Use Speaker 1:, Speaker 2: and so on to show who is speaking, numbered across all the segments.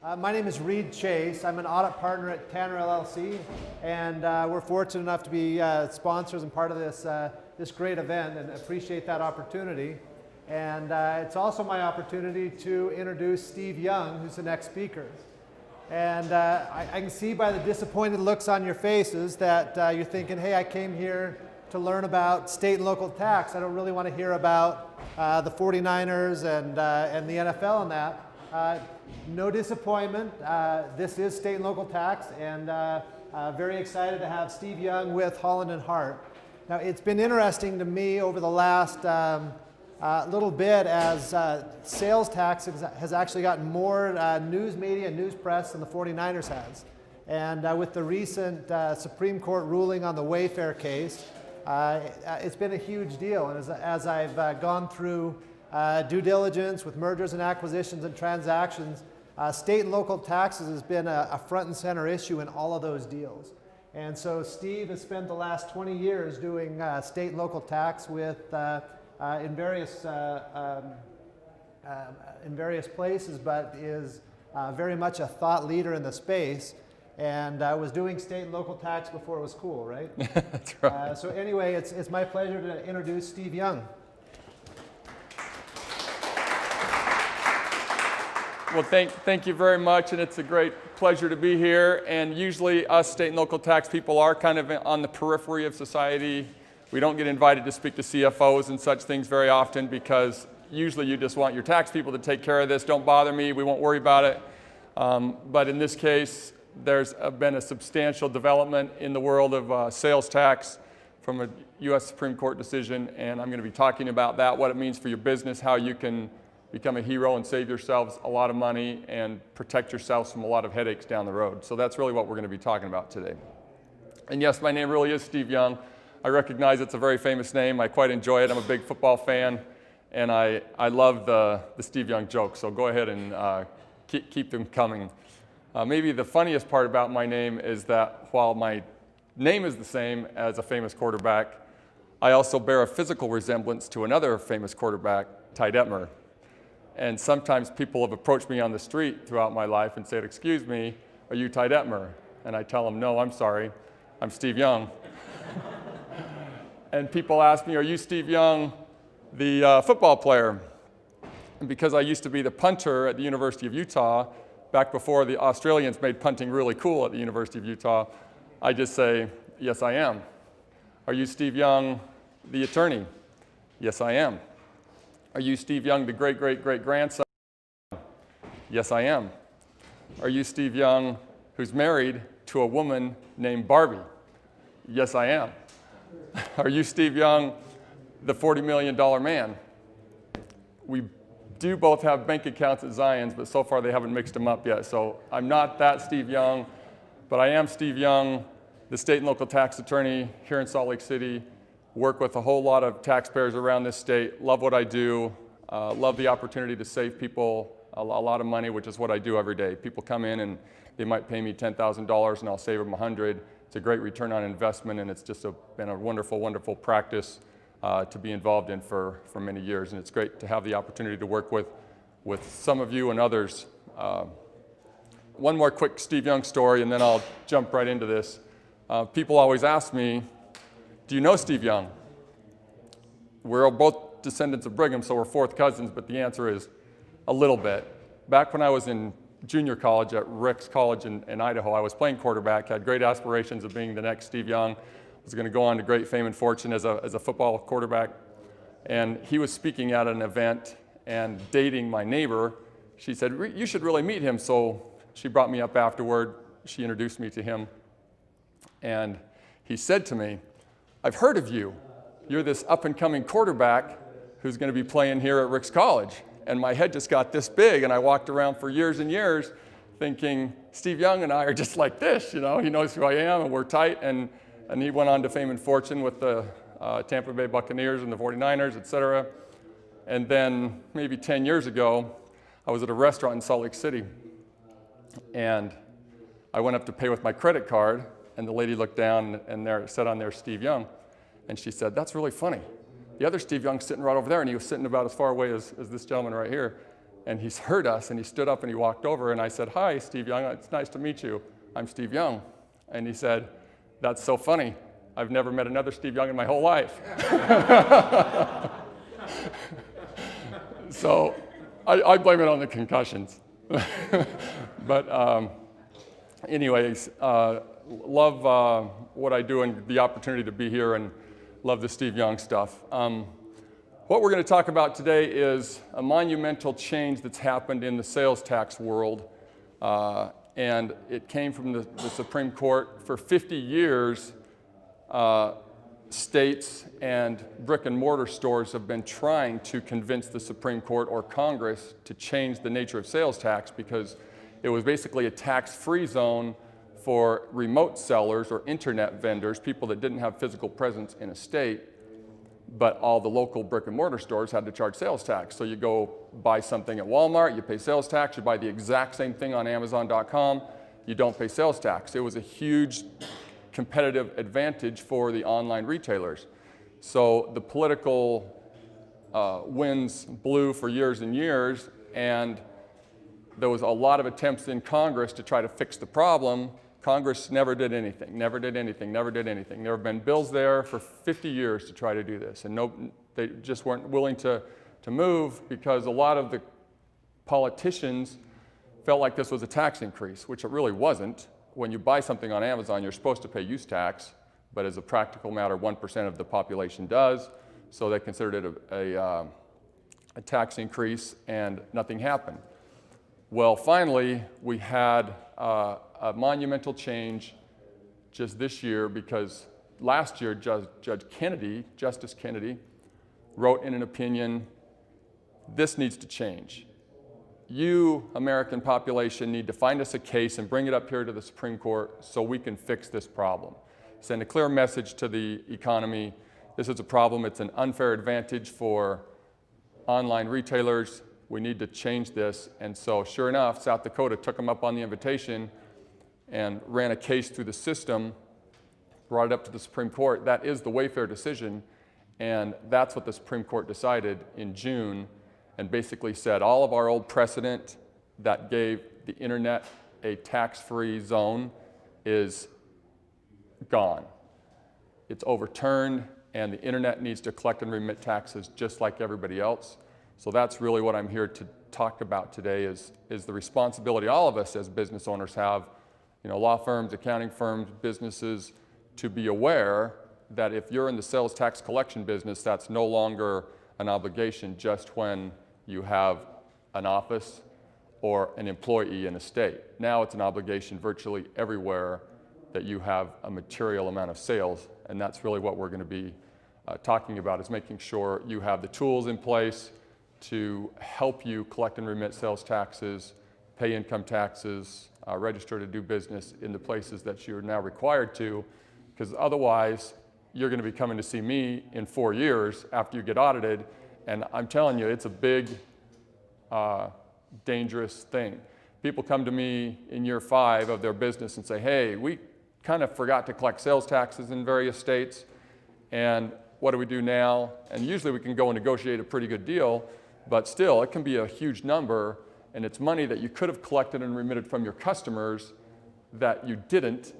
Speaker 1: My name is Reed Chase. I'm an audit partner at Tanner LLC, and we're fortunate enough to be sponsors and part of this great event, and appreciate that opportunity. And it's also my opportunity to introduce Steve Young, who's the next speaker. And I can see by the disappointed looks on your faces that you're thinking, hey, I came here to learn about state and local tax. I don't really want to hear about the 49ers and the NFL and that. No disappointment. This is state and local tax, and very excited to have Steve Young with Holland and Hart. Now, it's been interesting to me over the last little bit as sales tax has actually gotten more news media and news press than the 49ers has. And with the recent Supreme Court ruling on the Wayfair case, it's been a huge deal. And as I've gone through due diligence with mergers and acquisitions and transactions, state and local taxes has been a front and center issue in all of those deals. And so Steve has spent the last 20 years doing state and local tax with in various places, but is very much a thought leader in the space, and was doing state and local tax before it was cool, right?
Speaker 2: That's right.
Speaker 1: So anyway, it's my pleasure to introduce Steve Young.
Speaker 2: Well, thank you very much, and it's a great pleasure to be here. And usually us state and local tax people are kind of on the periphery of society. We don't get invited to speak to CFOs and such things very often because usually you just want your tax people to take care of this. Don't bother me, we won't worry about it. But in this case, there's been a substantial development in the world of sales tax from a U.S. Supreme Court decision, and I'm going to be talking about that, what it means for your business, how you can become a hero and save yourselves a lot of money and protect yourselves from a lot of headaches down the road. So that's really what we're going to be talking about today. And yes, my name really is Steve Young. I recognize it's a very famous name. I quite enjoy it. I'm a big football fan, and I love the Steve Young jokes. So go ahead and keep them coming. Maybe the funniest part about my name is that while my name is the same as a famous quarterback, I also bear a physical resemblance to another famous quarterback, Ty Detmer. And sometimes people have approached me on the street throughout my life and said, excuse me, are you Ty Detmer? And I tell them, no, I'm sorry, I'm Steve Young. And people ask me, are you Steve Young, the football player? And because I used to be the punter at the University of Utah, back before the Australians made punting really cool at the University of Utah, I just say, yes, I am. Are you Steve Young, the attorney? Yes, I am. Are you Steve Young, the great-great-great-grandson? Yes, I am. Are you Steve Young, who's married to a woman named Barbie? Yes, I am. Are you Steve Young, the $40 million man? We do both have bank accounts at Zion's, but so far they haven't mixed them up yet. So I'm not that Steve Young, but I am Steve Young, the state and local tax attorney here in Salt Lake City. Work with a whole lot of taxpayers around this state, love what I do, love the opportunity to save people a lot of money, which is what I do every day. People come in and they might pay me $10,000 and I'll save them $100. It's a great return on investment, and it's just been a wonderful, wonderful practice to be involved in for many years. And it's great to have the opportunity to work with some of you and others. One more quick Steve Young story, and then I'll jump right into this. People always ask me, do you know Steve Young? We're both descendants of Brigham, so we're fourth cousins, but the answer is a little bit. Back when I was in junior college at Ricks College in Idaho, I was playing quarterback, had great aspirations of being the next Steve Young. Was going to go on to great fame and fortune as a football quarterback. And he was speaking at an event and dating my neighbor. She said, you should really meet him. So she brought me up afterward. She introduced me to him. And he said to me, I've heard of you. You're this up-and-coming quarterback who's going to be playing here at Ricks College. And my head just got this big, and I walked around for years and years thinking, Steve Young and I are just like this, you know, he knows who I am, and we're tight. And he went on to fame and fortune with the Tampa Bay Buccaneers and the 49ers, et cetera. And then maybe 10 years ago, I was at a restaurant in Salt Lake City, and I went up to pay with my credit card, and the lady looked down and there said on there, Steve Young. And she said, that's really funny. The other Steve Young's sitting right over there, and he was sitting about as far away as this gentleman right here. And he heard us, and he stood up and he walked over, and I said, "Hi, Steve Young, it's nice to meet you. I'm Steve Young." And he said, "That's so funny. I've never met another Steve Young in my whole life." So I blame it on the concussions. But anyways, love what I do and the opportunity to be here, and love the Steve Young stuff. What we're going to talk about today is a monumental change that's happened in the sales tax world, and it came from the Supreme Court. For 50 years, states and brick and mortar stores have been trying to convince the Supreme Court or Congress to change the nature of sales tax, because it was basically a tax-free zone for remote sellers or internet vendors, people that didn't have physical presence in a state, but all the local brick and mortar stores had to charge sales tax. So you go buy something at Walmart, you pay sales tax. You buy the exact same thing on Amazon.com, you don't pay sales tax. It was a huge competitive advantage for the online retailers. So the political winds blew for years and years, and there was a lot of attempts in Congress to try to fix the problem. Congress never did anything, never did anything, never did anything. There have been bills there for 50 years to try to do this, and they just weren't willing to move, because a lot of the politicians felt like this was a tax increase, which it really wasn't. When you buy something on Amazon, you're supposed to pay use tax, but as a practical matter, 1% of the population does, so they considered it a tax increase, and nothing happened. Well, finally, we had a monumental change just this year, because last year Justice Kennedy, wrote in an opinion, "This needs to change. You, American population, need to find us a case and bring it up here to the Supreme Court so we can fix this problem. Send a clear message to the economy. This is a problem. It's an unfair advantage for online retailers. We need to change this." And so sure enough, South Dakota took them up on the invitation and ran a case through the system, brought it up to the Supreme Court. That is the Wayfair decision, and that's what the Supreme Court decided in June, and basically said all of our old precedent that gave the internet a tax-free zone is gone. It's overturned, and the internet needs to collect and remit taxes just like everybody else. So that's really what I'm here to talk about today, is the responsibility all of us as business owners have, law firms, accounting firms, businesses, to be aware that if you're in the sales tax collection business, that's no longer an obligation just when you have an office or an employee in a state. Now it's an obligation virtually everywhere that you have a material amount of sales, and that's really what we're going to be talking about, is making sure you have the tools in place to help you collect and remit sales taxes, pay income taxes, register to do business in the places that you're now required to, because otherwise you're going to be coming to see me in 4 years after you get audited, and I'm telling you, it's a big, dangerous thing. People come to me in year 5 of their business and say, "Hey, we kind of forgot to collect sales taxes in various states, and what do we do now?" And usually we can go and negotiate a pretty good deal, but still, it can be a huge number, and it's money that you could have collected and remitted from your customers that you didn't.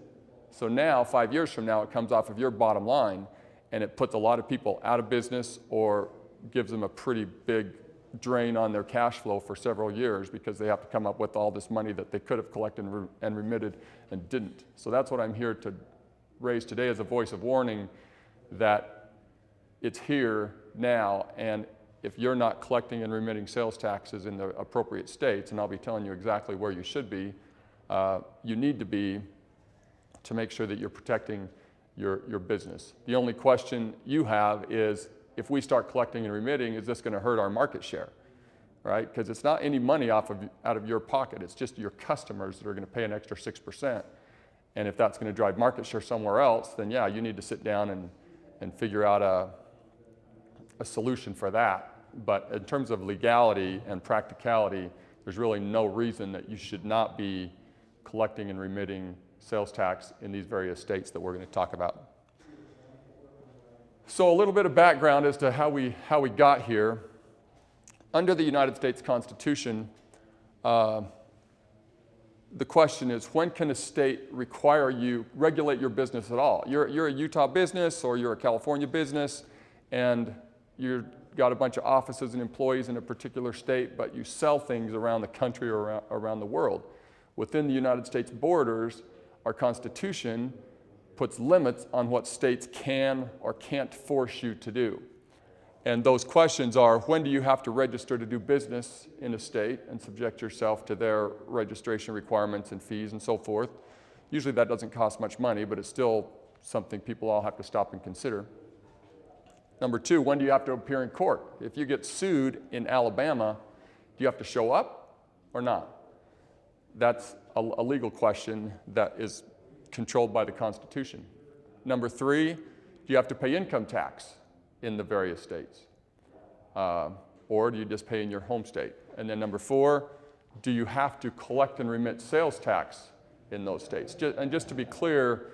Speaker 2: So now, 5 years from now, it comes off of your bottom line, and it puts a lot of people out of business or gives them a pretty big drain on their cash flow for several years, because they have to come up with all this money that they could have collected and remitted and didn't. So that's what I'm here to raise today, as a voice of warning that it's here now, and if you're not collecting and remitting sales taxes in the appropriate states, and I'll be telling you exactly where you should be, you need to be, to make sure that you're protecting your business. The only question you have is, if we start collecting and remitting, is this going to hurt our market share, right? Because it's not any money out of your pocket. It's just your customers that are going to pay an extra 6%. And if that's going to drive market share somewhere else, then yeah, you need to sit down and figure out a solution for that. But in terms of legality and practicality, there's really no reason that you should not be collecting and remitting sales tax in these various states that we're going to talk about. So a little bit of background as to how we got here. under the United States Constitution, the question is, when can a state require you, regulate your business at all? You're a Utah business or you're a California business, and you've got a bunch of offices and employees in a particular state, but you sell things around the country or around the world. Within the United States borders, our Constitution puts limits on what states can or can't force you to do. And those questions are, when do you have to register to do business in a state and subject yourself to their registration requirements and fees and so forth? Usually that doesn't cost much money, but it's still something people all have to stop and consider. Number two, when do you have to appear in court? If you get sued in Alabama, do you have to show up or not? That's a legal question that is controlled by the Constitution. Number three, do you have to pay income tax in the various states? Or do you just pay in your home state? And then number four, do you have to collect and remit sales tax in those states? And just to be clear,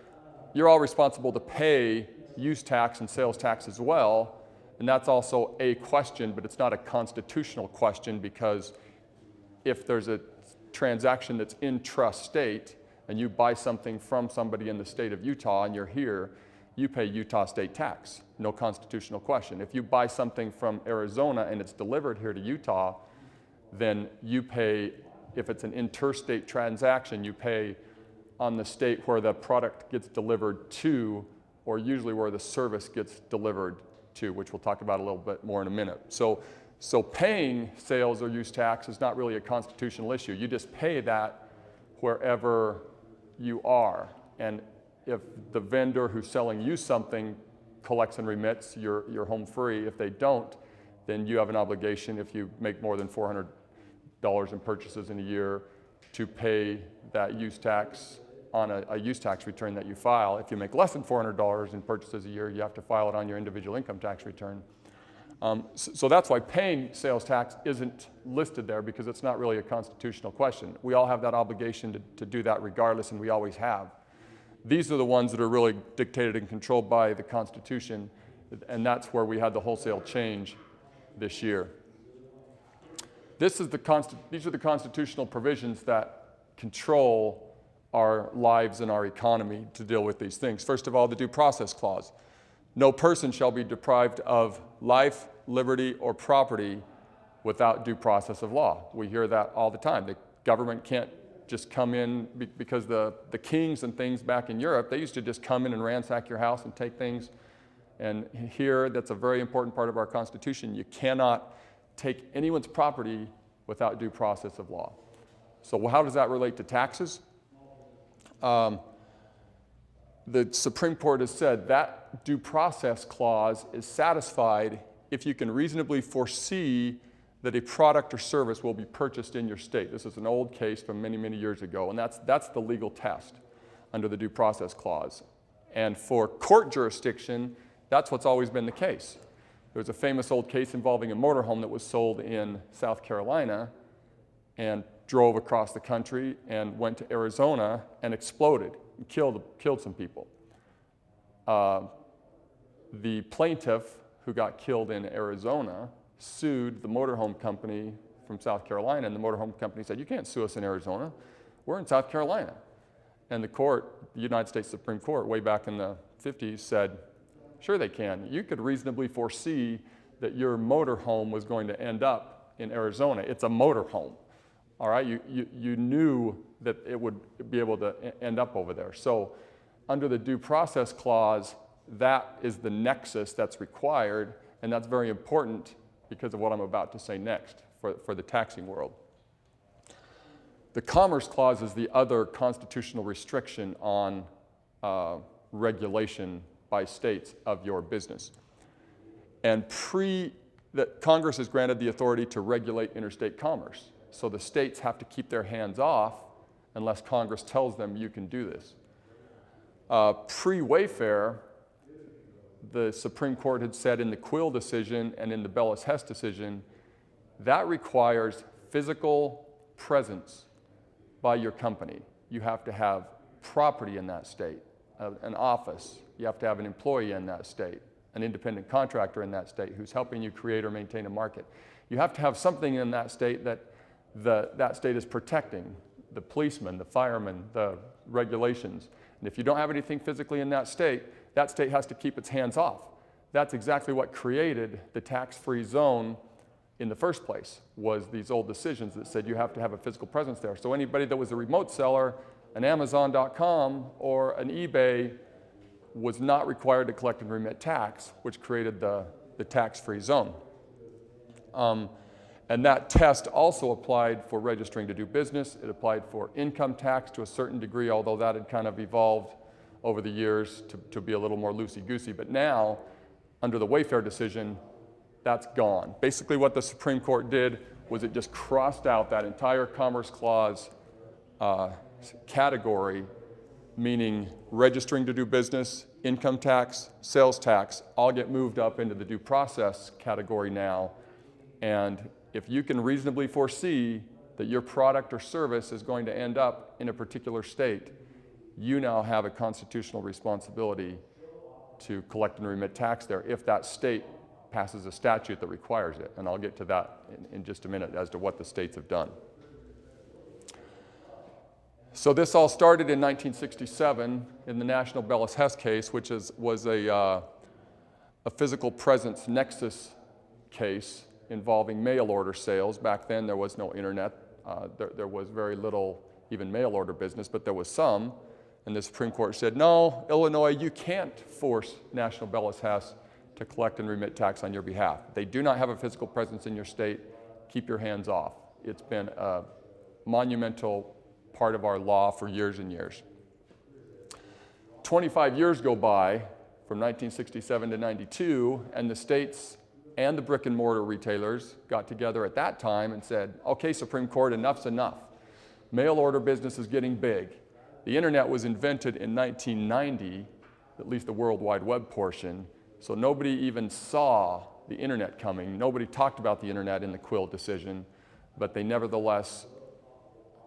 Speaker 2: you're all responsible to pay use tax and sales tax as well, and that's also a question, but it's not a constitutional question, because if there's a transaction that's intrastate and you buy something from somebody in the state of Utah and you're here, you pay Utah state tax, no constitutional question. If you buy something from Arizona and it's delivered here to Utah, then you pay, if it's an interstate transaction, you pay on the state where the product gets delivered to, or usually where the service gets delivered to, which we'll talk about a little bit more in a minute. So paying sales or use tax is not really a constitutional issue. You just pay that wherever you are. And if the vendor who's selling you something collects and remits, you're home free. If they don't, then you have an obligation, if you make more than $400 in purchases in a year, to pay that use tax on a use tax return that you file. If you make less than $400 in purchases a year, you have to file it on your individual income tax return. So that's why paying sales tax isn't listed there, because it's not really a constitutional question. We all have that obligation to do that regardless, and we always have. These are the ones that are really dictated and controlled by the Constitution, and that's where we had the wholesale change this year. These are the constitutional provisions that control our lives and our economy to deal with these things. First of all, the Due Process Clause. No person shall be deprived of life, liberty, or property without due process of law. We hear that all the time. The government can't just come in, because the kings and things back in Europe, they used to just come in and ransack your house and take things. And here, that's a very important part of our Constitution. You cannot take anyone's property without due process of law. So how does that relate to taxes? The Supreme Court has said that due process clause is satisfied if you can reasonably foresee that a product or service will be purchased in your state. This is an old case from many, many years ago, and that's the legal test under the due process clause. And for court jurisdiction, that's what's always been the case. There was a famous old case involving a motorhome that was sold in South Carolina and drove across the country and went to Arizona and exploded and killed some people. The plaintiff who got killed in Arizona sued the motorhome company from South Carolina, and the motorhome company said, "You can't sue us in Arizona. We're in South Carolina." And the court, the United States Supreme Court, way back in the 50s said, "Sure they can. You could reasonably foresee that your motorhome was going to end up in Arizona. It's a motorhome. All right, you knew that it would be able to end up over there." So under the due process clause, that is the nexus that's required, and that's very important because of what I'm about to say next for the taxing world. The Commerce Clause is the other constitutional restriction on regulation by states of your business. And that Congress has granted the authority to regulate interstate commerce. So the states have to keep their hands off unless Congress tells them you can do this. Pre-Wayfair, the Supreme Court had said in the Quill decision and in the Bellis-Hess decision, that requires physical presence by your company. You have to have property in that state, an office. You have to have an employee in that state, an independent contractor in that state who's helping you create or maintain a market. You have to have something in that state that that state is protecting, the policemen, the firemen, the regulations. And if you don't have anything physically in that state has to keep its hands off. That's exactly what created the tax-free zone in the first place, was these old decisions that said you have to have a physical presence there. So anybody that was a remote seller, an Amazon.com or an eBay, was not required to collect and remit tax, which created the tax-free zone. And that test also applied for registering to do business. It applied for income tax to a certain degree, although that had kind of evolved over the years to be a little more loosey-goosey. But now, under the Wayfair decision, that's gone. Basically what the Supreme Court did was it just crossed out that entire Commerce Clause category, meaning registering to do business, income tax, sales tax, all get moved up into the due process category now. And if you can reasonably foresee that your product or service is going to end up in a particular state, you now have a constitutional responsibility to collect and remit tax there if that state passes a statute that requires it. And I'll get to that in just a minute as to what the states have done. So this all started in 1967 in the National Bellis Hess case, which was a physical presence nexus case involving mail order sales. Back then there was no internet. There was very little even mail order business, but there was some. And the Supreme Court said, no, Illinois, you can't force National Bellis Hess to collect and remit tax on your behalf. They do not have a physical presence in your state. Keep your hands off. It's been a monumental part of our law for years and years. 25 years go by from 1967 to 92, and the states and the brick and mortar retailers got together at that time and said, okay, Supreme Court, enough's enough. Mail order business is getting big. The internet was invented in 1990, at least the World Wide Web portion, so nobody even saw the internet coming. Nobody talked about the internet in the Quill decision, but they nevertheless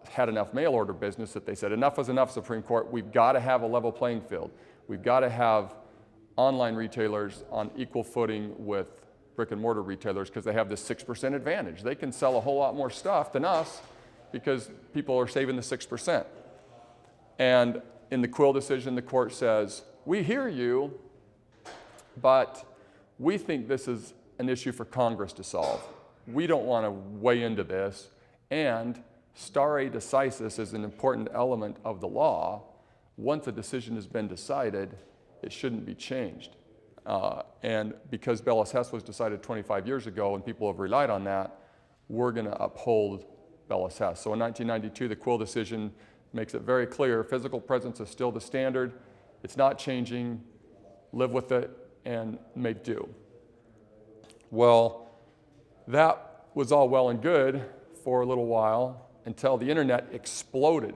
Speaker 2: had enough mail order business that they said, enough is enough, Supreme Court. We've got to have a level playing field. We've got to have online retailers on equal footing with brick and mortar retailers because they have this 6% advantage. They can sell a whole lot more stuff than us because people are saving the 6%. And in the Quill decision, the court says, we hear you, but we think this is an issue for Congress to solve. We don't want to weigh into this, and stare decisis is an important element of the law. Once a decision has been decided, it shouldn't be changed. And because Bellis Hess was decided 25 years ago and people have relied on that, we're going to uphold Bellis Hess. So in 1992, the Quill decision makes it very clear physical presence is still the standard. It's not changing. Live with it and make do. Well, that was all well and good for a little while until the internet exploded.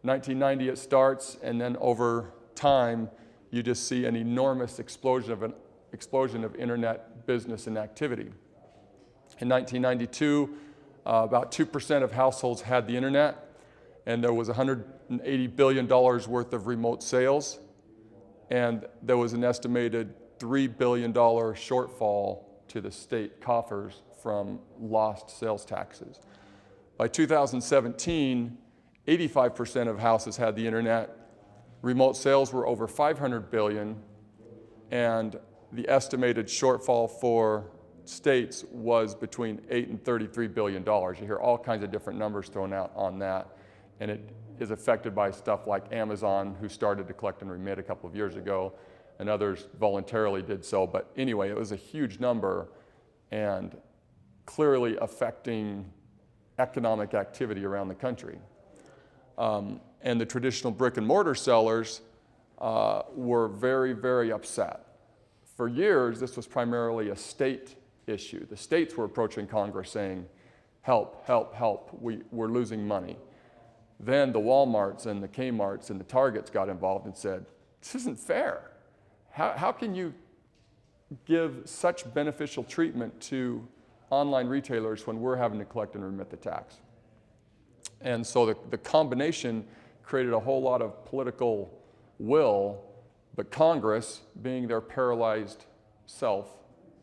Speaker 2: 1990 it starts, and then over time you just see an enormous explosion of internet business and activity. In 1992, about 2% of households had the internet, and there was $180 billion worth of remote sales, and there was an estimated $3 billion shortfall to the state coffers from lost sales taxes. By 2017, 85% of houses had the internet. Remote sales were over 500 billion, and the estimated shortfall for states was between $8 and $33 billion. You hear all kinds of different numbers thrown out on that, and it is affected by stuff like Amazon, who started to collect and remit a couple of years ago, and others voluntarily did so. But anyway, it was a huge number and clearly affecting economic activity around the country. And the traditional brick and mortar sellers were very, very upset. For years, this was primarily a state issue. The states were approaching Congress saying, help, help, help, we're losing money. Then the Walmarts and the Kmarts and the Targets got involved and said, this isn't fair. How can you give such beneficial treatment to online retailers when we're having to collect and remit the tax? And so the combination created a whole lot of political will, but Congress, being their paralyzed self,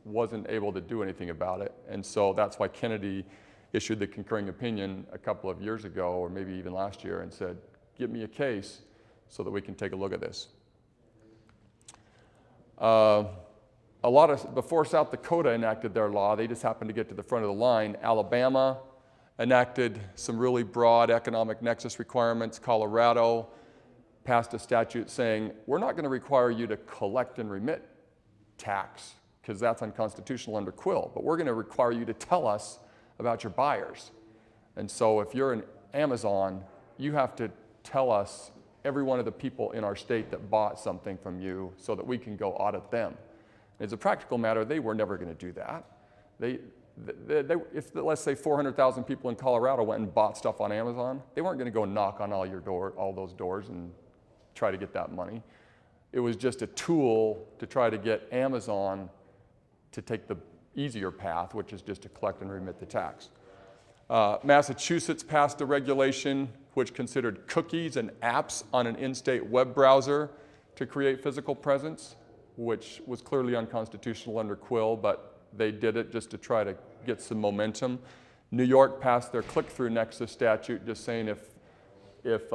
Speaker 2: wasn't able to do anything about it. And so that's why Kennedy issued the concurring opinion a couple of years ago, or maybe even last year, and said, give me a case so that we can take a look at this. Before South Dakota enacted their law, they just happened to get to the front of the line. Alabama enacted some really broad economic nexus requirements. Colorado passed a statute saying, we're not going to require you to collect and remit tax, because that's unconstitutional under Quill, but we're going to require you to tell us about your buyers. And so if you're an Amazon, you have to tell us every one of the people in our state that bought something from you so that we can go audit them. As a practical matter, they were never going to do that. If let's say 400,000 people in Colorado went and bought stuff on Amazon, they weren't going to go knock on all those doors and try to get that money. It was just a tool to try to get Amazon to take the easier path, which is just to collect and remit the tax. Massachusetts passed a regulation which considered cookies and apps on an in-state web browser to create physical presence, which was clearly unconstitutional under Quill, but they did it just to try to get some momentum. New York passed their click-through nexus statute, just saying if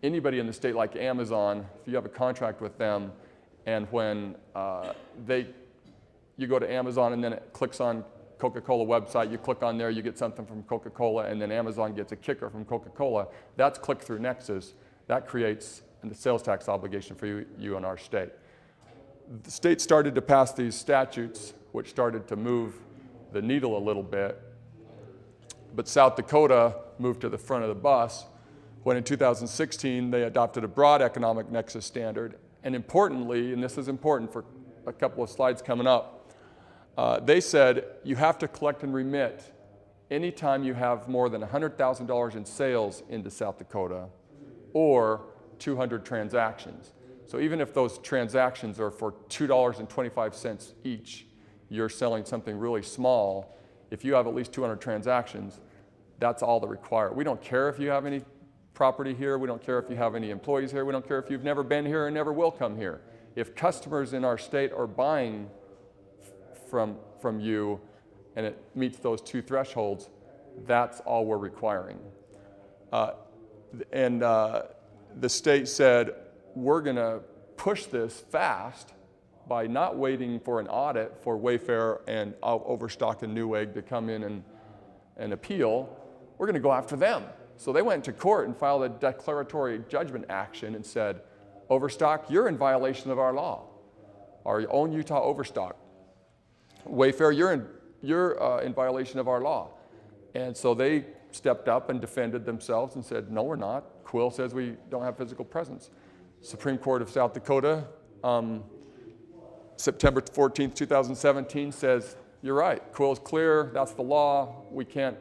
Speaker 2: anybody in the state like Amazon, if you have a contract with them, and when you go to Amazon and then it clicks on Coca-Cola website, you click on there, you get something from Coca-Cola, and then Amazon gets a kicker from Coca-Cola, that's click-through nexus. That creates a sales tax obligation for you in our state. The state started to pass these statutes, which started to move the needle a little bit, but South Dakota moved to the front of the bus when in 2016 they adopted a broad economic nexus standard, and importantly, and this is important for a couple of slides coming up, they said you have to collect and remit anytime you have more than $100,000 in sales into South Dakota or 200 transactions. So even if those transactions are for $2.25 each, you're selling something really small. If you have at least 200 transactions, that's all that required. We don't care if you have any property here. We don't care if you have any employees here. We don't care if you've never been here and never will come here. If customers in our state are buying from you and it meets those two thresholds, that's all we're requiring. The state said, we're going to push this fast by not waiting for an audit for Wayfair and Overstock and Newegg to come in and appeal. We're going to go after them. So they went to court and filed a declaratory judgment action and said, Overstock, you're in violation of our law, our own Utah Overstock. Wayfair, you're in violation of our law. And so they stepped up and defended themselves and said, no, we're not. Quill says we don't have physical presence. Supreme Court of South Dakota, September 14th, 2017 says, you're right, Quill's clear, that's the law. We can't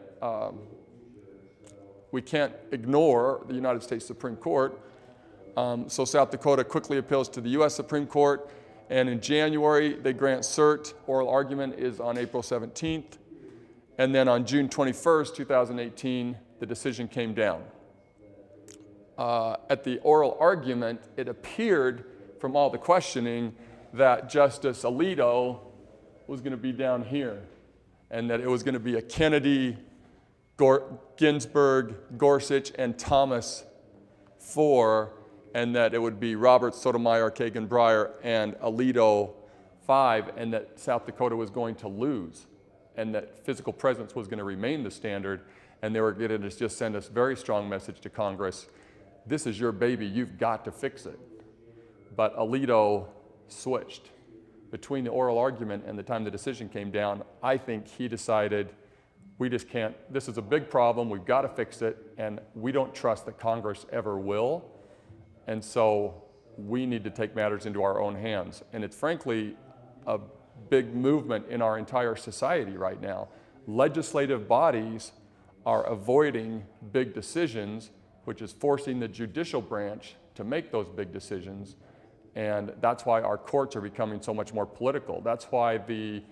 Speaker 2: ignore the United States Supreme Court. So South Dakota quickly appeals to the US Supreme Court, and in January they grant cert. Oral argument is on April 17th, and then on June 21st, 2018, the decision came down. At the oral argument, it appeared from all the questioning that Justice Alito was going to be down here, and that it was going to be a Kennedy, Ginsburg, Gorsuch, and Thomas 4, and that it would be Roberts, Sotomayor, Kagan, Breyer, and Alito 5, and that South Dakota was going to lose, and that physical presence was going to remain the standard, and they were going to just send us a very strong message to Congress. This is your baby, you've got to fix it. But Alito switched. Between the oral argument and the time the decision came down, I think he decided, we just can't, this is a big problem, we've got to fix it, and we don't trust that Congress ever will. And so we need to take matters into our own hands. And it's frankly a big movement in our entire society right now. Legislative bodies are avoiding big decisions, which is forcing the judicial branch to make those big decisions. And that's why our courts are becoming so much more political. That's why the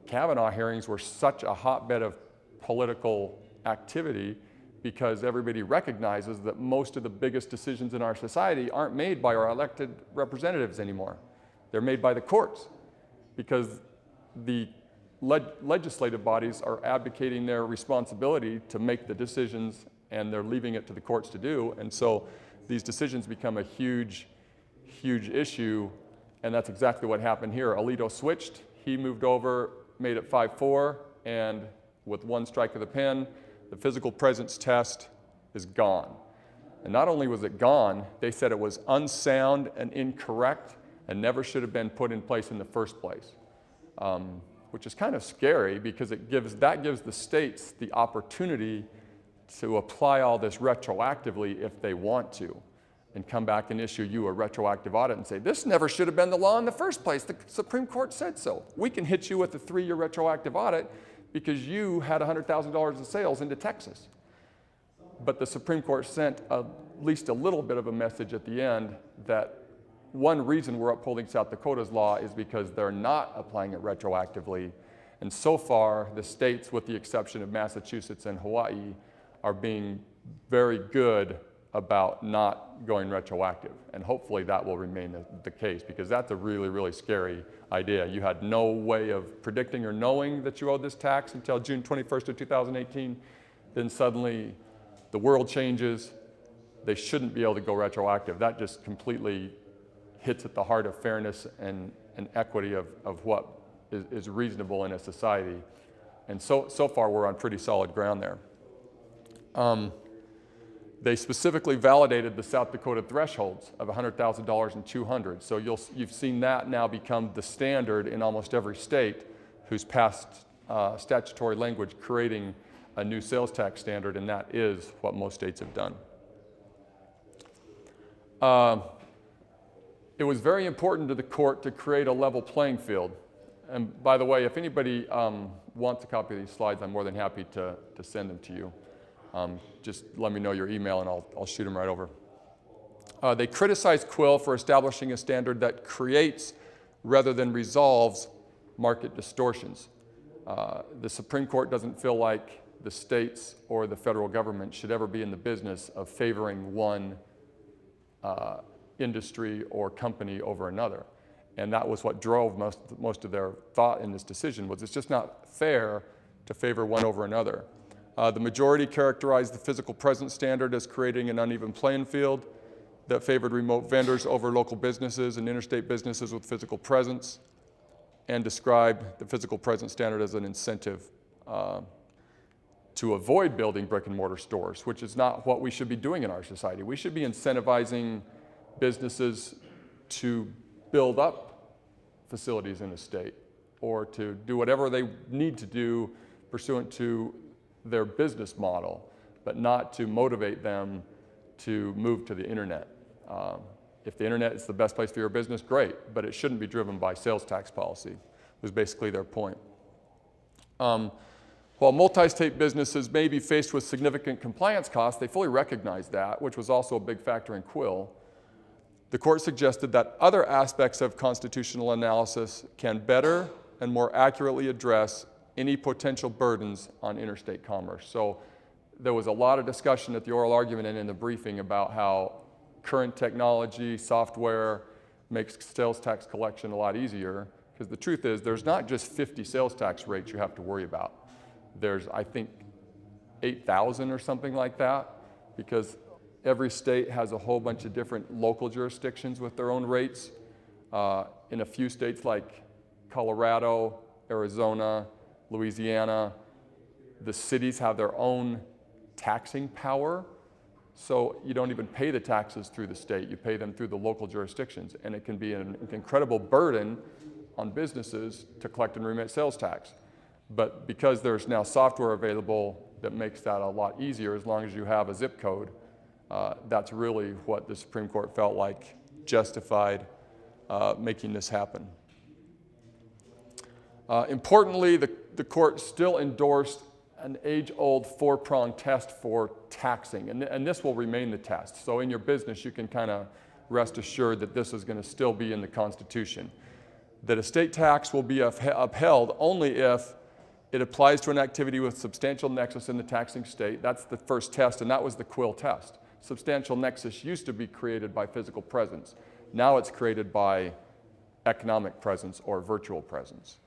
Speaker 2: Kavanaugh hearings were such a hotbed of political activity, because everybody recognizes that most of the biggest decisions in our society aren't made by our elected representatives anymore. They're made by the courts, because the legislative bodies are abdicating their responsibility to make the decisions, and they're leaving it to the courts to do. And so these decisions become a huge, huge issue, and that's exactly what happened here. Alito switched, he moved over, made it 5-4, and with one strike of the pen, the physical presence test is gone. And not only was it gone, they said it was unsound and incorrect and never should have been put in place in the first place, which is kind of scary because that gives the states the opportunity to apply all this retroactively if they want to, and come back and issue you a retroactive audit and say, this never should have been the law in the first place. The Supreme Court said so. We can hit you with a 3-year retroactive audit because you had $100,000 of sales into Texas. But the Supreme Court sent at least a little bit of a message at the end that one reason we're upholding South Dakota's law is because they're not applying it retroactively. And so far, the states, with the exception of Massachusetts and Hawaii, are being very good about not going retroactive. And hopefully that will remain the case, because that's a really, really scary idea. You had no way of predicting or knowing that you owed this tax until June 21st of 2018. Then suddenly the world changes. They shouldn't be able to go retroactive. That just completely hits at the heart of fairness and equity of what is reasonable in a society. And so far we're on pretty solid ground there. They specifically validated the South Dakota thresholds of $100,000 and $200,000. So you've seen that now become the standard in almost every state who's passed statutory language creating a new sales tax standard, and that is what most states have done. It was very important to the court to create a level playing field. And by the way, if anybody wants a copy of these slides, I'm more than happy to send them to you. Just let me know your email and I'll shoot them right over. They criticized Quill for establishing a standard that creates rather than resolves market distortions. The Supreme Court doesn't feel like the states or the federal government should ever be in the business of favoring one industry or company over another. And that was what drove most of their thought in this decision, was it's just not fair to favor one over another. The majority characterized the physical presence standard as creating an uneven playing field that favored remote vendors over local businesses and interstate businesses with physical presence, and described the physical presence standard as an incentive to avoid building brick and mortar stores, which is not what we should be doing in our society. We should be incentivizing businesses to build up facilities in a state or to do whatever they need to do pursuant to their business model, but not to motivate them to move to the internet. If the internet is the best place for your business, great, but it shouldn't be driven by sales tax policy, was basically their point. While multi-state businesses may be faced with significant compliance costs, they fully recognize that, which was also a big factor in Quill. The court suggested that other aspects of constitutional analysis can better and more accurately address any potential burdens on interstate commerce. So there was a lot of discussion at the oral argument and in the briefing about how current technology, software, makes sales tax collection a lot easier, because the truth is there's not just 50 sales tax rates you have to worry about. There's, I think, 8,000 or something like that, because every state has a whole bunch of different local jurisdictions with their own rates. In a few states like Colorado, Arizona, Louisiana, the cities have their own taxing power, so you don't even pay the taxes through the state, you pay them through the local jurisdictions, and it can be an incredible burden on businesses to collect and remit sales tax. But because there's now software available that makes that a lot easier as long as you have a zip code, that's really what the Supreme Court felt like justified making this happen. Importantly, the court still endorsed an age-old four-pronged test for taxing, and this will remain the test. So in your business, you can kind of rest assured that this is going to still be in the Constitution. That a state tax will be upheld only if it applies to an activity with substantial nexus in the taxing state. That's the first test, and that was the Quill test. Substantial nexus used to be created by physical presence. Now it's created by economic presence or virtual presence.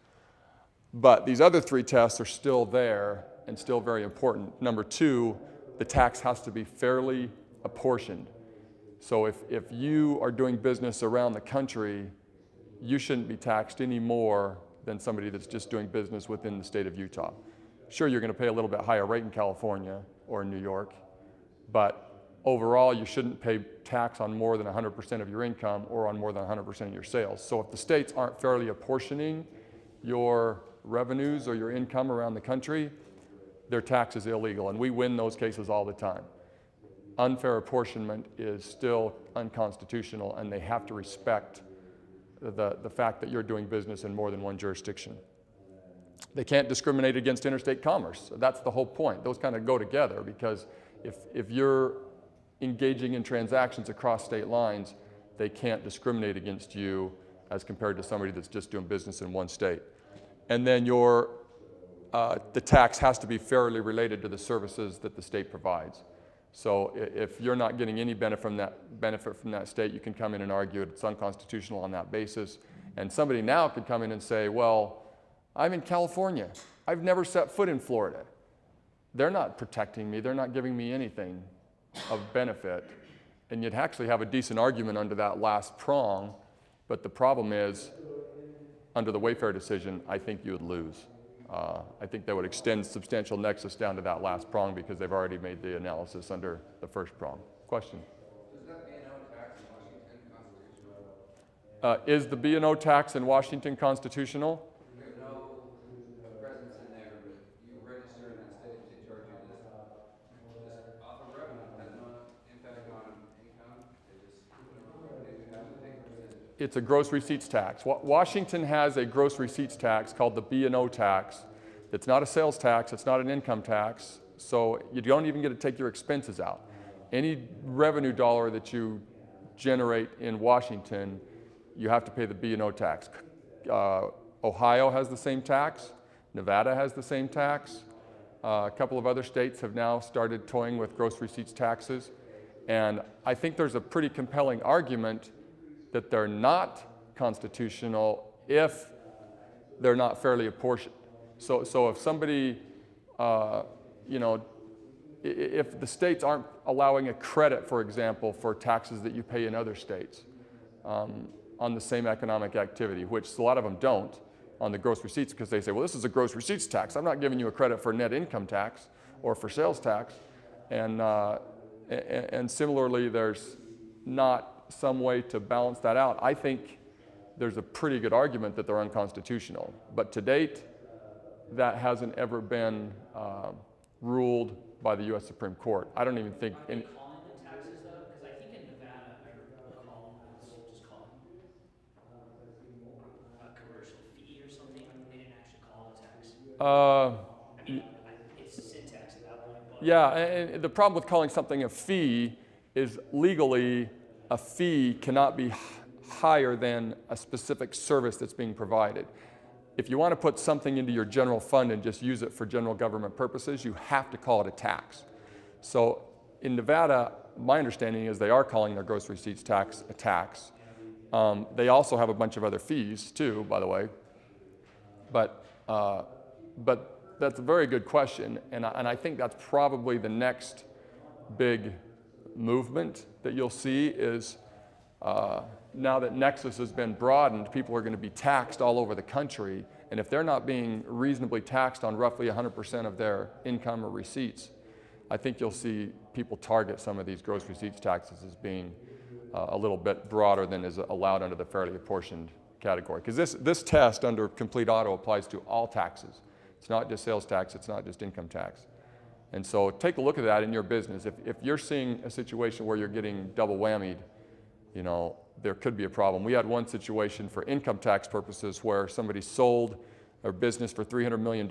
Speaker 2: But these other three tests are still there and still very important. Number two, the tax has to be fairly apportioned. So if you are doing business around the country, you shouldn't be taxed any more than somebody that's just doing business within the state of Utah. Sure, you're going to pay a little bit higher rate in California or in New York, but overall you shouldn't pay tax on more than 100% of your income or on more than 100% of your sales. So if the states aren't fairly apportioning your revenues or your income around the country, their tax is illegal, and we win those cases all the time. Unfair apportionment is still unconstitutional, and they have to respect the fact that you're doing business in more than one jurisdiction. They can't discriminate against interstate commerce. That's the whole point. Those kind of go together, because if you're engaging in transactions across state lines, they can't discriminate against you as compared to somebody that's just doing business in one state. And then the tax has to be fairly related to the services that the state provides. So if you're not getting any benefit from that state, you can come in and argue it's unconstitutional on that basis. And somebody now could come in and say, well, I'm in California. I've never set foot in Florida. They're not protecting me. They're not giving me anything of benefit. And you'd actually have a decent argument under that last prong. But the problem is, under the Wayfair decision, I think you would lose. I think they would extend substantial nexus down to that last prong because they've already made the analysis under the first prong. Question?
Speaker 3: Does that B&O tax in Washington constitutional?
Speaker 2: Is the B&O tax in Washington constitutional?
Speaker 3: You have no presence in there, but you register in that state, they charge you this off of revenue. It has no impact on income. They just have to take a percentage.
Speaker 2: It's a gross receipts tax. Washington has a gross receipts tax called the B&O tax. It's not a sales tax, it's not an income tax, so you don't even get to take your expenses out. Any revenue dollar that you generate in Washington, you have to pay the B&O tax. Ohio has the same tax, Nevada has the same tax. A couple of other states have now started toying with gross receipts taxes, and I think there's a pretty compelling argument that they're not constitutional if they're not fairly apportioned. So if somebody, if the states aren't allowing a credit, for example, for taxes that you pay in other states on the same economic activity, which a lot of them don't on the gross receipts, because they say, well, this is a gross receipts tax. I'm not giving you a credit for net income tax or for sales tax. And similarly, there's not some way to balance that out. I think there's a pretty good argument that they're unconstitutional. But to date, that hasn't ever been ruled by the U.S. Supreme Court. I don't even think...
Speaker 4: Are they calling them taxes, though? Because I think in Nevada, I recall it was just called a commercial fee or something. They didn't actually call it a tax. I mean, it's syntax at that point. But
Speaker 2: Yeah, and the problem with calling something a fee is legally a fee cannot be higher than a specific service that's being provided. If you want to put something into your general fund and just use it for general government purposes, you have to call it a tax. So in Nevada, my understanding is they are calling their gross receipts tax a tax. They also have a bunch of other fees too, by the way. But that's a very good question, and I think that's probably the next big movement that you'll see is now that Nexus has been broadened, people are going to be taxed all over the country, and if they're not being reasonably taxed on roughly 100% of their income or receipts, I think you'll see people target some of these gross receipts taxes as being a little bit broader than is allowed under the fairly apportioned category. Because this test under complete auto applies to all taxes. It's not just sales tax, it's not just income tax. And so take a look at that in your business. If you're seeing a situation where you're getting double whammied, there could be a problem. We had one situation for income tax purposes where somebody sold their business for $300 million.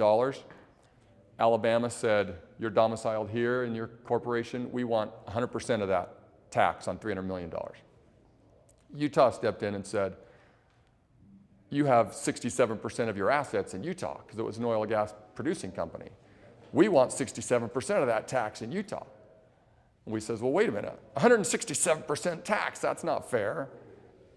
Speaker 2: Alabama said, you're domiciled here in your corporation, we want 100% of that tax on $300 million. Utah stepped in and said, you have 67% of your assets in Utah, because it was an oil and gas producing company. We want 67% of that tax in Utah. And we says, well, wait a minute, 167% tax, that's not fair.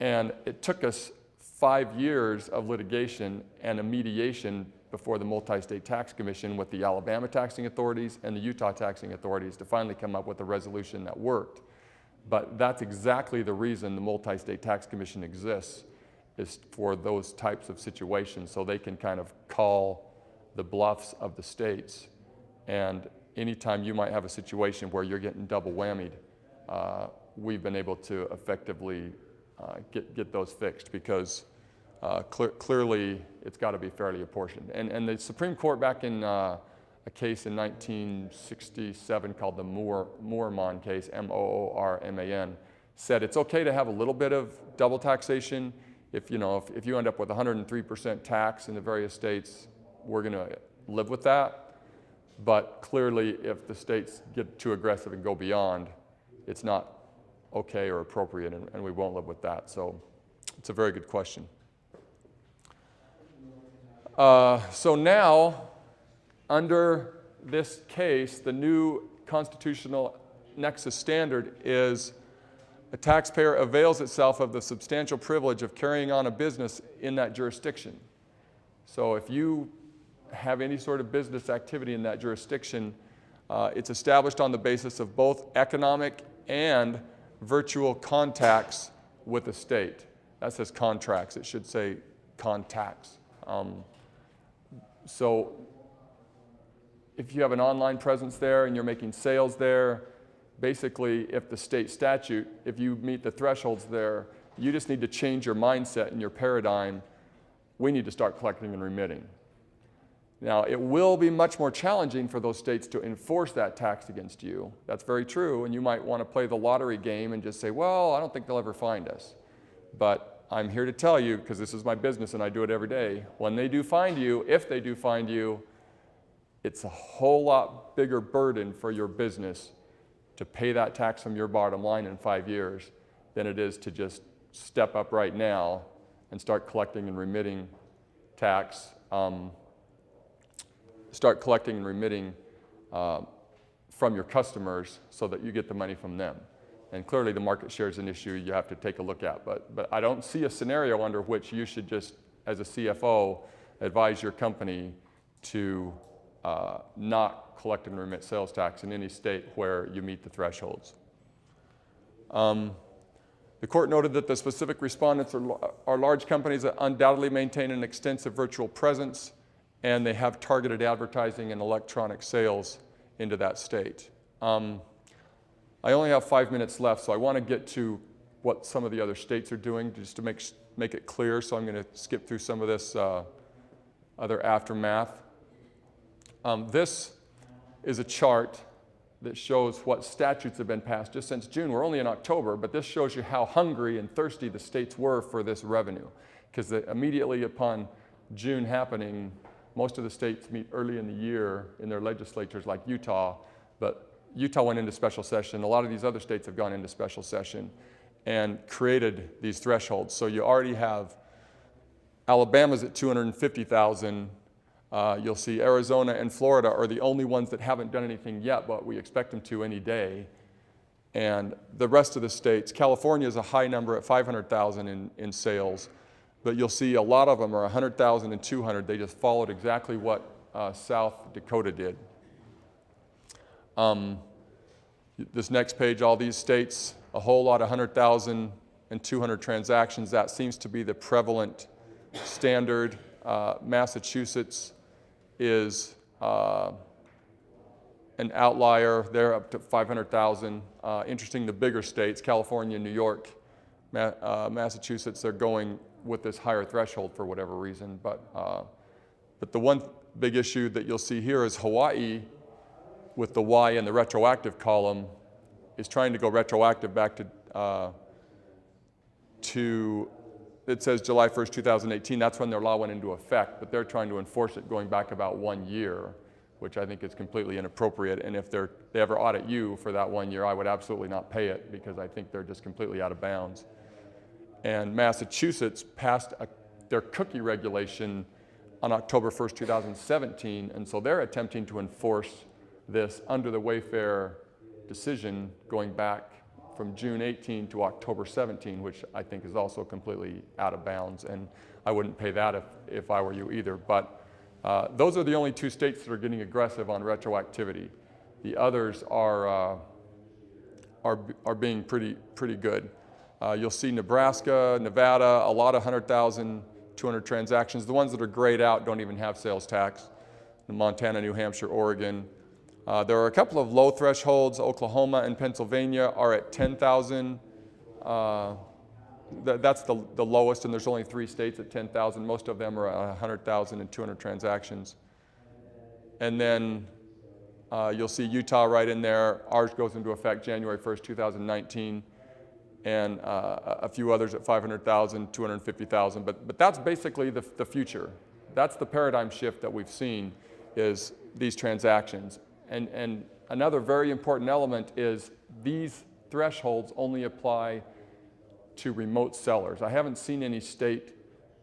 Speaker 2: And it took us 5 years of litigation and a mediation before the Multi-State Tax Commission with the Alabama taxing authorities and the Utah taxing authorities to finally come up with a resolution that worked. But that's exactly the reason the Multi-State Tax Commission exists, is for those types of situations, so they can kind of call the bluffs of the states. And anytime you might have a situation where you're getting double whammied, we've been able to effectively get those fixed, because clearly it's got to be fairly apportioned. And the Supreme Court, back in a case in 1967 called the Moorman case, M-O-O-R-M-A-N, said it's okay to have a little bit of double taxation. If you end up with 103% tax in the various states, we're going to live with that. But clearly, if the states get too aggressive and go beyond, it's not okay or appropriate, and we won't live with that. So it's a very good question. So now, under this case, the new constitutional nexus standard is a taxpayer avails itself of the substantial privilege of carrying on a business in that jurisdiction. So if you have any sort of business activity in that jurisdiction, it's established on the basis of both economic and virtual contacts with the state. That says contracts. It should say contacts. So if you have an online presence there and you're making sales there, basically, if the state statute, if you meet the thresholds there, you just need to change your mindset and your paradigm. We need to start collecting and remitting. Now, it will be much more challenging for those states to enforce that tax against you. That's very true, and you might want to play the lottery game and just say, well, I don't think they'll ever find us. But I'm here to tell you, because this is my business and I do it every day, when they do find you, if they do find you, it's a whole lot bigger burden for your business to pay that tax from your bottom line in 5 years than it is to just step up right now and start collecting and remitting tax. Start collecting and remitting from your customers so that you get the money from them. And clearly the market share is an issue you have to take a look at. But I don't see a scenario under which you should just, as a CFO, advise your company to not collect and remit sales tax in any state where you meet the thresholds. The court noted that the specific respondents are large companies that undoubtedly maintain an extensive virtual presence, and they have targeted advertising and electronic sales into that state. I only have 5 minutes left, so I want to get to what some of the other states are doing just to make it clear, so I'm going to skip through some of this other aftermath. This is a chart that shows what statutes have been passed just since June. We're only in October, but this shows you how hungry and thirsty the states were for this revenue, because immediately upon June happening, most of the states meet early in the year in their legislatures, like Utah, but Utah went into special session. A lot of these other states have gone into special session and created these thresholds. So you already have Alabama's at 250,000. You'll see Arizona and Florida are the only ones that haven't done anything yet, but we expect them to any day. And the rest of the states, California is a high number at 500,000 in sales. But you'll see a lot of them are 100,000 and 200. They just followed exactly what South Dakota did. This next page, all these states, a whole lot of 100,000 and 200 transactions. That seems to be the prevalent standard. Massachusetts is an outlier. They're up to 500,000. Interesting, the bigger states, California, New York, Massachusetts, they're going with this higher threshold for whatever reason. But the one big issue that you'll see here is Hawaii, with the Y in the retroactive column, is trying to go retroactive back to it says July 1st, 2018. That's when their law went into effect, but they're trying to enforce it going back about 1 year, which I think is completely inappropriate. And if they ever audit you for that 1 year, I would absolutely not pay it, because I think they're just completely out of bounds. And Massachusetts passed their cookie regulation on October 1st, 2017, and so they're attempting to enforce this under the Wayfair decision going back from June 18 to October 17, which I think is also completely out of bounds, and I wouldn't pay that if I were you either. But Those are the only 2 states that are getting aggressive on retroactivity. The others are being pretty good. You'll see Nebraska, Nevada, a lot of 100,000, 200 transactions. The ones that are grayed out don't even have sales tax. Montana, New Hampshire, Oregon. There are a couple of low thresholds. Oklahoma and Pennsylvania are at 10,000. That's the lowest, and there's only 3 states at 10,000. Most of them are 100,000 and 200 transactions. And then you'll see Utah right in there. Ours goes into effect January 1st, 2019, and a few others at 500,000, 250,000. But that's basically the future. That's the paradigm shift that we've seen, is these transactions. And another very important element is these thresholds only apply to remote sellers. I haven't seen any state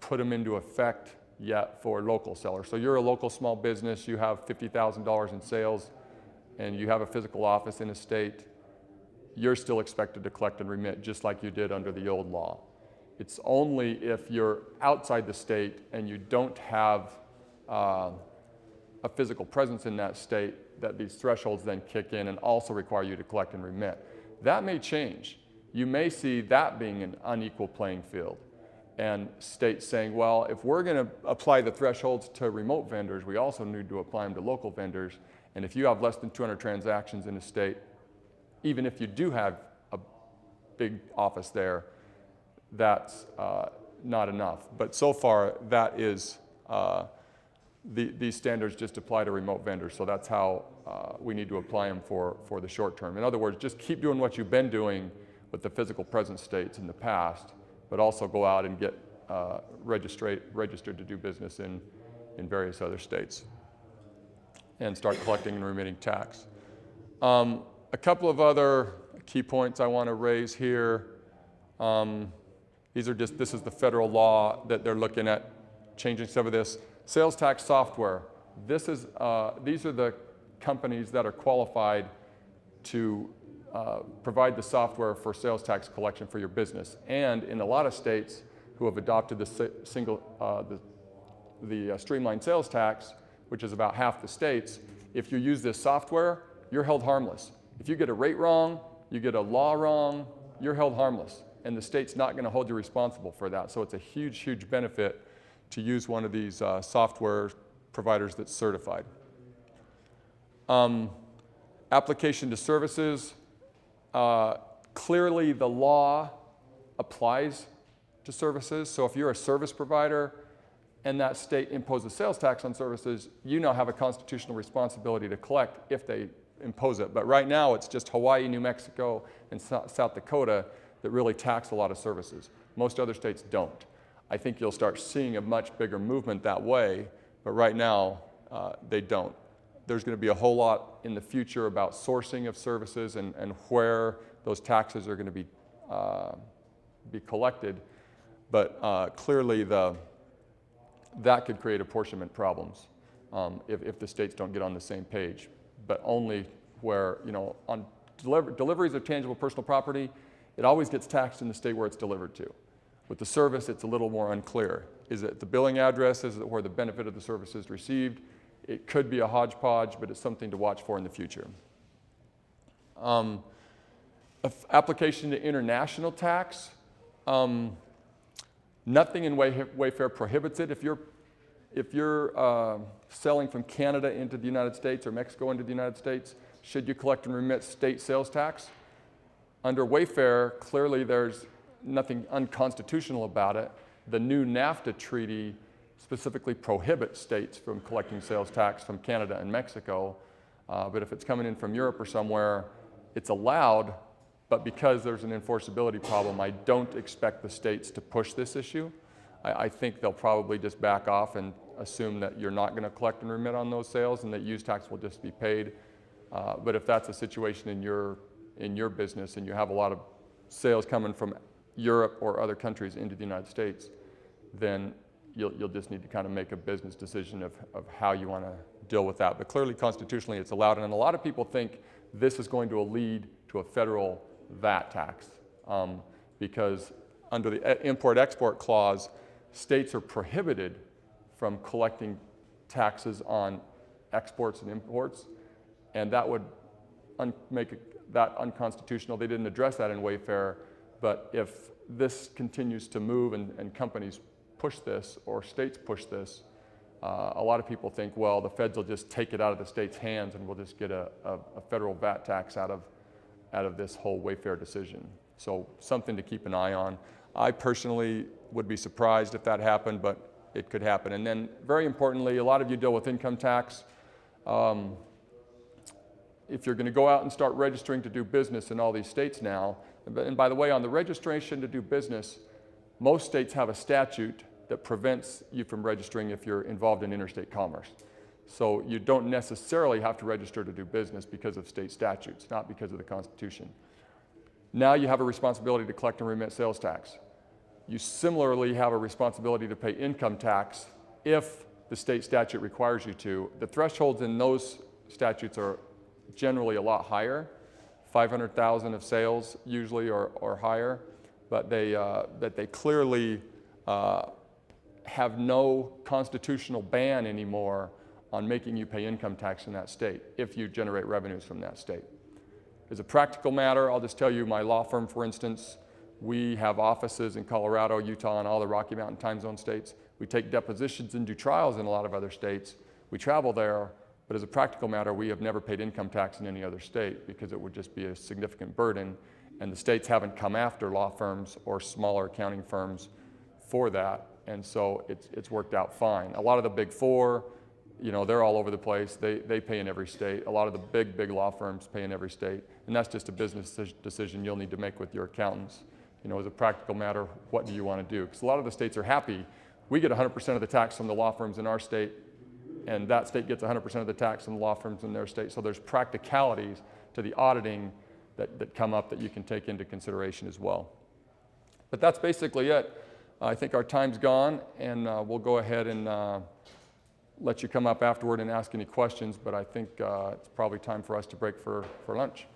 Speaker 2: put them into effect yet for local sellers. So you're a local small business, you have $50,000 in sales, and you have a physical office in a state, you're still expected to collect and remit just like you did under the old law. It's only if you're outside the state and you don't have a physical presence in that state that these thresholds then kick in and also require you to collect and remit. That may change. You may see that being an unequal playing field, and states saying, well, if we're going to apply the thresholds to remote vendors, we also need to apply them to local vendors. And if you have less than 200 transactions in a state, even if you do have a big office there, that's not enough. But so far, that is, these standards just apply to remote vendors, so that's how we need to apply them for the short term. In other words, just keep doing what you've been doing with the physical presence states in the past, but also go out and get registered to do business in various other states and start collecting and remitting tax. A couple of other key points I want to raise here. This is the federal law that they're looking at changing some of this. Sales tax software. These are the companies that are qualified to provide the software for sales tax collection for your business. And in a lot of states who have adopted the streamlined sales tax, which is about half the states, if you use this software, you're held harmless. If you get a rate wrong, you get a law wrong, you're held harmless. And the state's not going to hold you responsible for that. So it's a huge, huge benefit to use one of these software providers that's certified. Application to services. Clearly the law applies to services. So if you're a service provider and that state imposes sales tax on services, you now have a constitutional responsibility to collect if they impose it. But right now it's just Hawaii, New Mexico, and South Dakota that really tax a lot of services. Most other states don't. I think you'll start seeing a much bigger movement that way, but right now they don't. There's going to be a whole lot in the future about sourcing of services and where those taxes are going to be collected, but clearly that could create apportionment problems if the states don't get on the same page, but only where, on deliveries of tangible personal property, it always gets taxed in the state where it's delivered to. With the service, it's a little more unclear. Is it the billing address? Is it where the benefit of the service is received? It could be a hodgepodge, but it's something to watch for in the future. Application to international tax. Nothing in Wayfair prohibits it. If you're selling from Canada into the United States or Mexico into the United States, should you collect and remit state sales tax? Under Wayfair, clearly there's nothing unconstitutional about it. The new NAFTA treaty specifically prohibits states from collecting sales tax from Canada and Mexico, but if it's coming in from Europe or somewhere, it's allowed, but because there's an enforceability problem, I don't expect the states to push this issue. I think they'll probably just back off and assume that you're not going to collect and remit on those sales and that use tax will just be paid. But if that's a situation in your business and you have a lot of sales coming from Europe or other countries into the United States, then you'll just need to kind of make a business decision of how you want to deal with that. But clearly, constitutionally, it's allowed. And a lot of people think this is going to lead to a federal VAT tax because under the import-export clause, states are prohibited from collecting taxes on exports and imports, and that would make that unconstitutional. They didn't address that in Wayfair, but if this continues to move and companies push this or states push this, a lot of people think, well, the feds will just take it out of the state's hands and we'll just get a federal VAT tax out of this whole Wayfair decision. So something to keep an eye on. I personally would be surprised if that happened, but it could happen. And then very importantly, a lot of you deal with income tax. If you're going to go out and start registering to do business in all these states now, and by the way, on the registration to do business, most states have a statute that prevents you from registering if you're involved in interstate commerce. So you don't necessarily have to register to do business because of state statutes, not because of the Constitution. Now you have a responsibility to collect and remit sales tax. You similarly have a responsibility to pay income tax if the state statute requires you to. The thresholds in those statutes are generally a lot higher, 500,000 of sales usually or higher, but they clearly have no constitutional ban anymore on making you pay income tax in that state if you generate revenues from that state. As a practical matter, I'll just tell you, my law firm, for instance, we have offices in Colorado, Utah, and all the Rocky Mountain time zone states. We take depositions and do trials in a lot of other states. We travel there, but as a practical matter, we have never paid income tax in any other state because it would just be a significant burden, and the states haven't come after law firms or smaller accounting firms for that, and so it's worked out fine. A lot of the big four, you know, they're all over the place. They pay in every state. A lot of the big law firms pay in every state, and that's just a business decision you'll need to make with your accountants. You know, as a practical matter, what do you want to do? Because a lot of the states are happy. We get 100% of the tax from the law firms in our state, and that state gets 100% of the tax from the law firms in their state. So there's practicalities to the auditing that come up that you can take into consideration as well. But that's basically it. I think our time's gone, and we'll go ahead and let you come up afterward and ask any questions, but I think it's probably time for us to break for lunch.